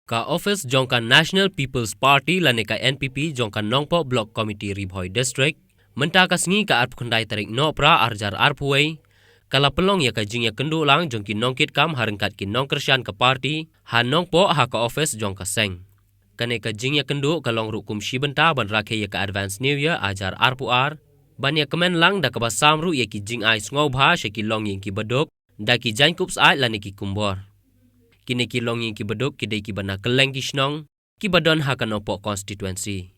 Ka office jongkan National People's Party lane ka NPP jongkan Nongpo Block Committee Ribhoi District menta ka sengi ka arp kundai tarik no pra arjar arpuai kala pelong ya ka jing ya kendu lang jongki nongkit kam harengkat ki nongkersian ka party han nongpo ha ka office jongka seng kane ka jing ya kendu kalong rukum shi benta ban rakhe ya ka advance new year ajar arpu ar ban ya kemen lang da ka basamru ya ki jing ai ngau bha she ki long yin ki badok da ki jankups ai lane ki kumbor kini ki longing ki beduk ki dei ki bana keleng ki snong ki badon ha kan opok constituency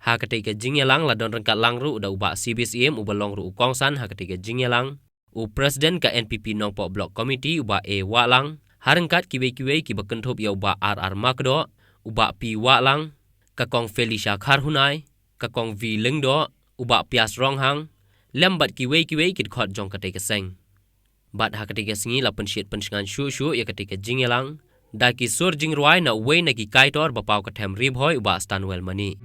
ha ketika jingyelang ladon rengkat langru uda uba CBCM uba longru ukongsan ha ketika jingyelang u presiden ka NPP Nongpo Block Committee uba E Walang harengkat ki kiwe ki bekentop ya uba RR Makdo uba P Walang ka kong Felicia Kharhunai ka kong V Lengdo uba Pias Ronghang lembat kiwe ki khot jong ketika seng Bat ha ketika sengi la pensiat pensingan syu ya ketika jingyelang da ki sur jing ruai na we na ki kaitor bapau ka them ribhoi uba Stanwell mani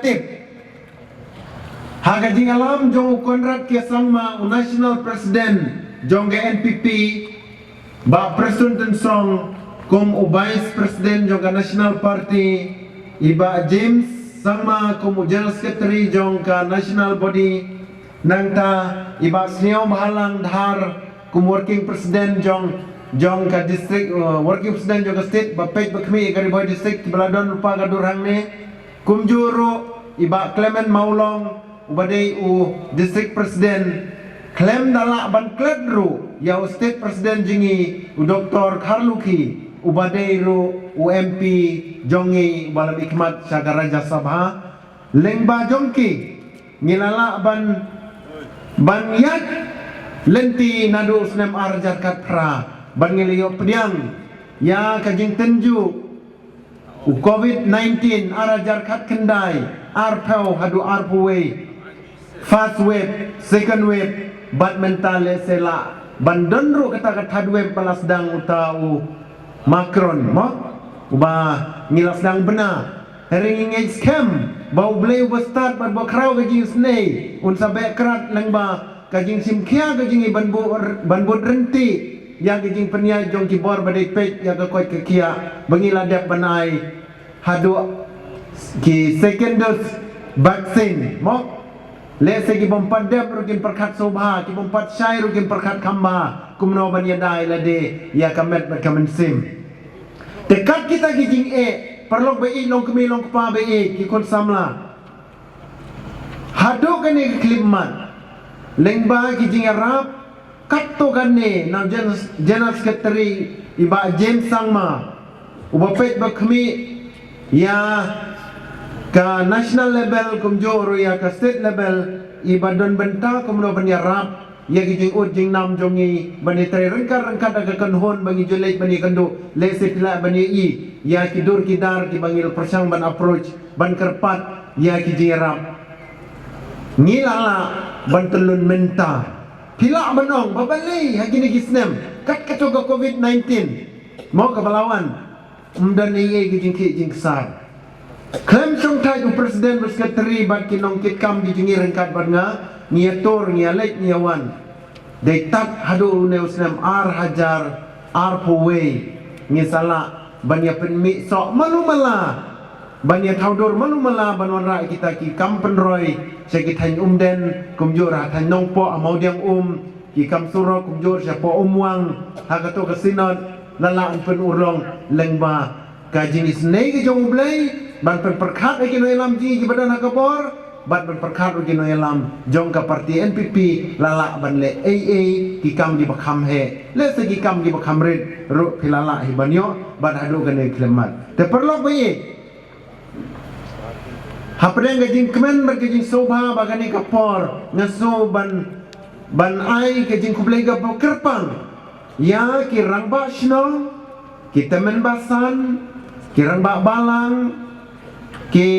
Legislatif Haga jingalam jong Konrad Kiasangma National President jong NPP ba Presiden Song kum Vice President jong National Party iba James Sangma kum General Secretary jong ka National Body nangta iba Sneo Mahalang Dhar kum Working President jong ka District Working President jong ka State ba Pej Bakmi ka Ribhoi District Baladon lupa ka Durhang ni Kumjuru iba Clement Maulong ubadai u district president Clem dala ban kledru ya state president jingi u Dr. Karluki ubadai ru UMP jongi balam ikmat Sagaraja Sabha lengba jongki ngilala ban yat lenti nadu usnem arjar katra ban ngiliyo pediang ya kajing tenju COVID-19 arajar kat kendai arpau hadu arpuwe first wave second wave bat mentale sela bandonru kata third wave balas dang utau Macron mo uba ngilas dang bena hering ngej scam bau bleu start bat bokrau gajing snei un sabe krat langba kajing simkia gajing banbu renti yang gijing penia jong kibor badai pej yang kekoi kekia bangila dep banai hadu ki second dose vaksin mo le segi bompat dep rukin perkat sobha ki bompat syai rukin perkat kamba kumno bania dai lade ya kamet kamen sim dekat kita gijing perlu bei long kemi long kpa bei ki kon samla hadu kene klimat lengba gijing arab Kato gane na General Secretary iba James Sangma ubapet bakmi ya ka national level kumjoro ya ka state level iba don benta kumno banyarap ya gijing jing nam jongi bani tare rengkar aga kanhon bangi jelek bani kando le setila bani ya kidur kidar ki bangil persang ban approach ban kerpat ya kijing rap ngilala ban telun menta Pila menong babali hagini gisnem kat katoga COVID-19 mau ke Balawan umdan iye gijing ki jing sar klem song tai u presiden bersekretari bat kinong kit kam gijing rengkat badnga niator nialek niawan de tat hadu neusnem ar hajar ar puwe ngisala banya penmi sok malumala Banyak taudur manumala banwan rai kita ki kam penroy segi tan umden kumjur tan nongpo amau diang ki kam suro kumjur siapa umwang hagato kesinot lala pen urlong lengba kajing isnei ke jong blai ban pen perkat ke no elam ji ki badan hakapor ban pen perkat ke no elam jong ka parti NPP lala ban le AA ki kam di bakam he le segi kam di bakam red ru pilala hibanyo ban hadu kan klemat te perlu bayi Hapadang gajing kemen bergajing sobha bagani kapor ngaso ban ai gajing kublega kerpang ya kirang ba shno kitemen basan kirang ba balang ki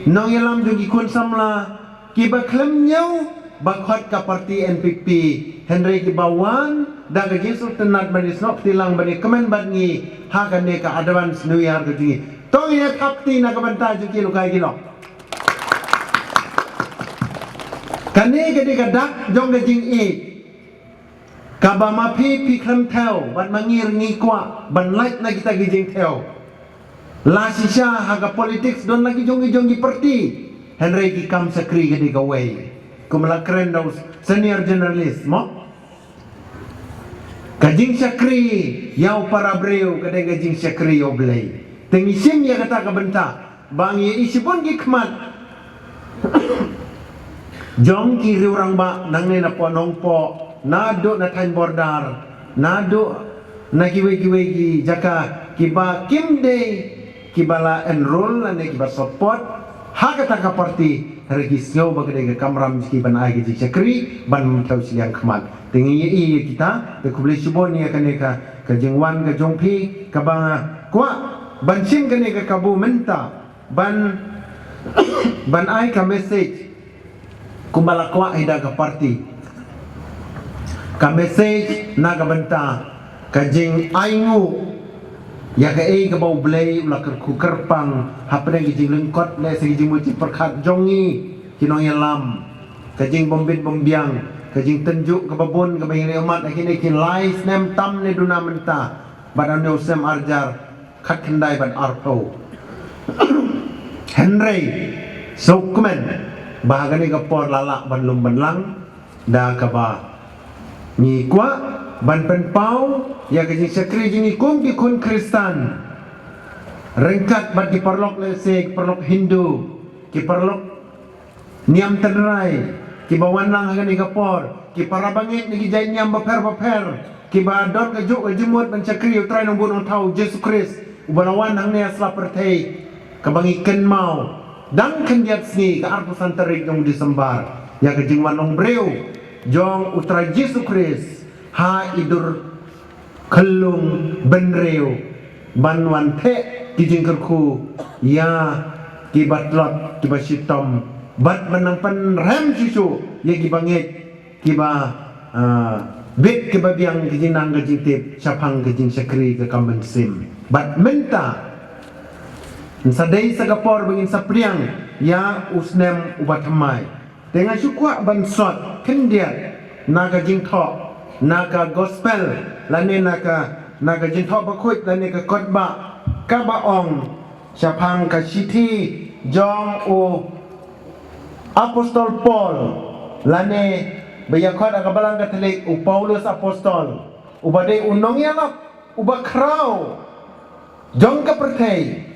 nong yalam jugi kun samla ki baklem nyau bakhot ka parti NPP Henry ki bawan da gajing sultanat bani snok tilang bani kemen badngi ha kane ka advance new year gajing tong ya kapti na kabanta juki lukai gilok Kani gede gadak jong gajing kabama pi klam tel ban mangir ngi kwa ban like na kita gajing tel la sisha haga politics don lagi jongi parti Henry ki kam sakri gede gawai kumala keren daus senior journalist mo gajing sakri yau para breu gede gajing sakri oblay tengisim ya kata kabenta bang ye isipun ki khmat Jong kiri orang ba nang ne na po nong po nado na time border nado na kiwe ki jaka kiba kimde kibala enroll ane kiba support hakata ka parti regisyo bagade ka kamram ki ban ai ki chakri ban tau siang khmat tingi ye kita te kubli subon ya kane ka jengwan ka jongpi ka ba kwa ban sim kane ka kabu menta ban ai ka message kumbala kwa hida ka parti ka message na ka benta ka jing aingu ya ka ka bau blay ula ku kerpang hapne ki jing lengkot le se jing muci perkhat jongi kinong yalam ka jing bombit bombiang ka jing tenjuk ka babon ka bahiri umat akhirnya kin lais nem tam ne duna menta badan ne usem arjar khat kendai ban arpo Henry Sokmen bahagani kapor lalak ban lum ban lang da kaba ni kwa ban pen pau ya gajing sakri jingi kum ki kun Kristan rengkat bat di perlok lesek perlok Hindu ki perlok niam tenrai ki bawan lang hagani kapor ki para bangit ni jai niam baper ki ba dot ka juk jumut ban sakri utrai nong bun tau Yesus Kristus ubalawan hang ne asla pertei kabangi ken mau dan kendiat sni ke arpusan terik yang disembar ya kejing wanong breu jong utra Yesus Kristus ha idur kelung benreu banwan te kijing kerku ya kibat lot kibat sitom bat menang pen rem susu ya kibangit kiba bit kiba biang kijing nang kijing tip sapang kijing sekri ke kamben sim bat menta sadai sagapor bangin sapriang ya usnem ubat hamai dengan syukwa bansot kendiat naga jingtho naga gospel lane naga jingtho bakuit lane ka kotba ka baong syapang ka siti jong u apostol Paul lane bayakot aga balang katolik u Paulus apostol ubade unong yalap ubakrau jong ka pertei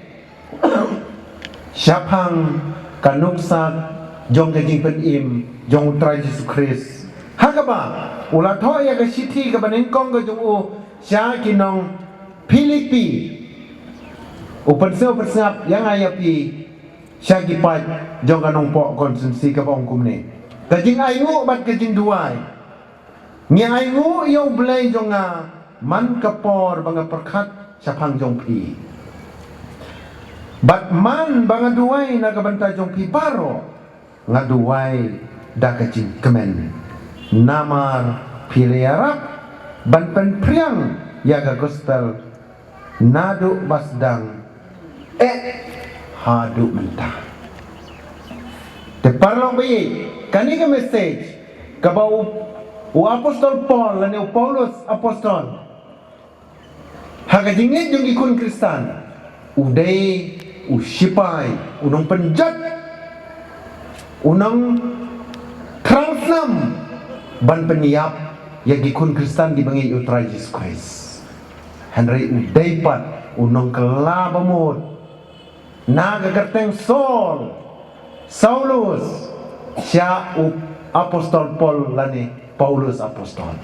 Syapang kanuksak jong gajing penim jong utra Yesus Kristus hakaba ulah tho ya ka siti ka banen kong ka jong u sya kinong Filipi upan persap yang ayapi sya gipat jong kanong po konsumsi ka bong kumne gajing aingu bat gajing duai ngi aingu yo blai jong man kapor banga perkhat syapang jong pi Batman banga duai na kabanta jong piparo nga duai da kajing kemen namar piliarap ban pen priang yaga gospel nadu basdang hadu mentah te parlong bayi kani ka message kabau u apostol Paul lani u Paulus apostol haga jingit jong ikun Kristan udai usipai unong penjat unong krangsam ban peniap yang gikun Kristen di bangi utra Jesus Christ Henry udaipat unong kelabamut naga kerteng Saulus siya apostol Paul lani Paulus apostol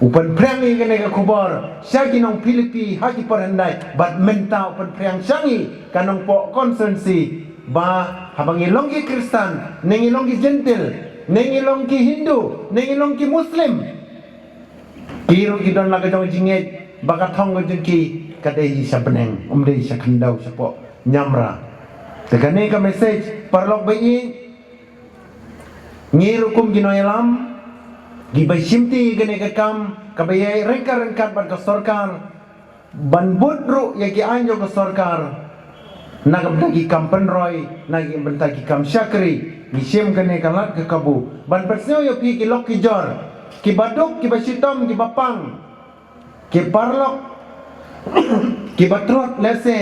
upan priang i kene ka kubor siya ginong Filipi haki parandai bat menta upan priang syangi kanong po konsensi ba habang ilonggi Kristen neng ilonggi Gentil neng ilonggi Hindu neng ilonggi Muslim kiro gidon laga jong jinget baka thong jengki kadai siya peneng umdei siya kendau siya po nyamra tegane ka message parlok bai ngirukum ginoyalam gibay simti gane kam kabayay rengkar ban ka sarkar ban budru yagi anjo ka sarkar nagabdagi kam penroy nagi bentagi kam syakri gisim gane kalat ke kabu ban perseo yo pi ki lok ki jor ki baduk ki basitom ki bapang ki parlok ki batrot lese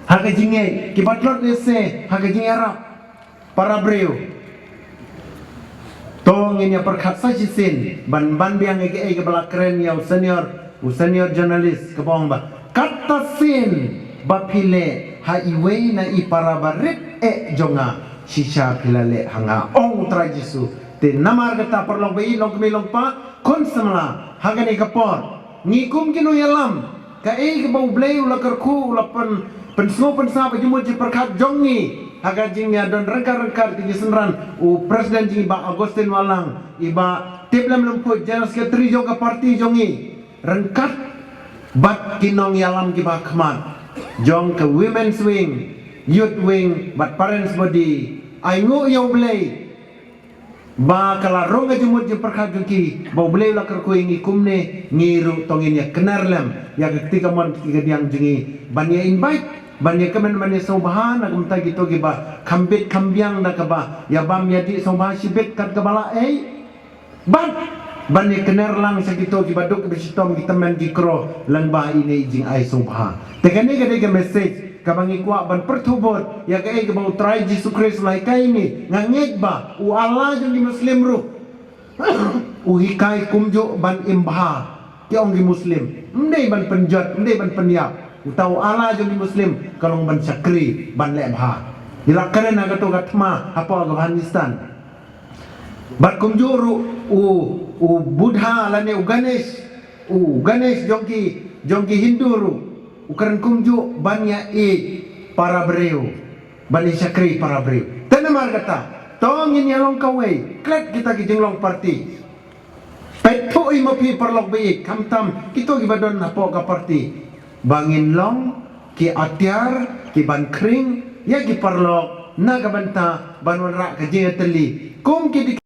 haga jinge ki batrot lese haga jinge arab para breu tong ini perkat sajisin ban biang ege belak keren ya senior jurnalis kebong ba kata sin bapile haiwe na ipara barit jonga shisha pilale hanga ong trajisu te namar gata perlong bai long kemilong pa konsemla hagani kapor ngikum kinu yalam ka ke bau blei ula kerku ula pensno pensa bajumul ji perkat jongi haga jingnya don rengkar tinggi senran presiden jingi ba Agustin Walang iba tiblem lemput general secretary juga parti jongi rengkat bat kinong yalam kiba khmat jong ke women's wing youth wing bat parents body aingu yo blei ba kala ronga jumut je perkat jengki ba blei la kerku ingi kumne ngiru tongin ya kenarlem ya ketika mon ketika diang jingi banya invite banyak kemen banyak sobahan nak minta gitu giba kambit kambiang nak ba ya bam ya di sobahan sibet kat kebala ban banyak kener lang sa gitu giba dok besitom kita men dikro lang ba ini jing ai sobahan tekane gade ke message kabangi kuat ban pertubot ya ke ba utrai Jesus Christ lai kai ni ngangek ba u Allah jeng di muslim ru uhikai kumjo ban imbha ki ong di muslim ndai ban penjat ndai ban peniap tahu Allah jadi muslim kalau ban syakri ban lebha dilakaren aga to gatma apa Afghanistan bat kumjuru u Buddha lane u Ganesh jongki Hindu ru ukaren kumju banya para breu bani syakri para breu tanamar kata tongin yalong kawai klet kita kijinglong parti petu imopi perlok baik kamtam kita gibadon apa ka parti bangin long ki atyar ki ban kring ya ki parlok naga banta ban wanra ka je teli kum ki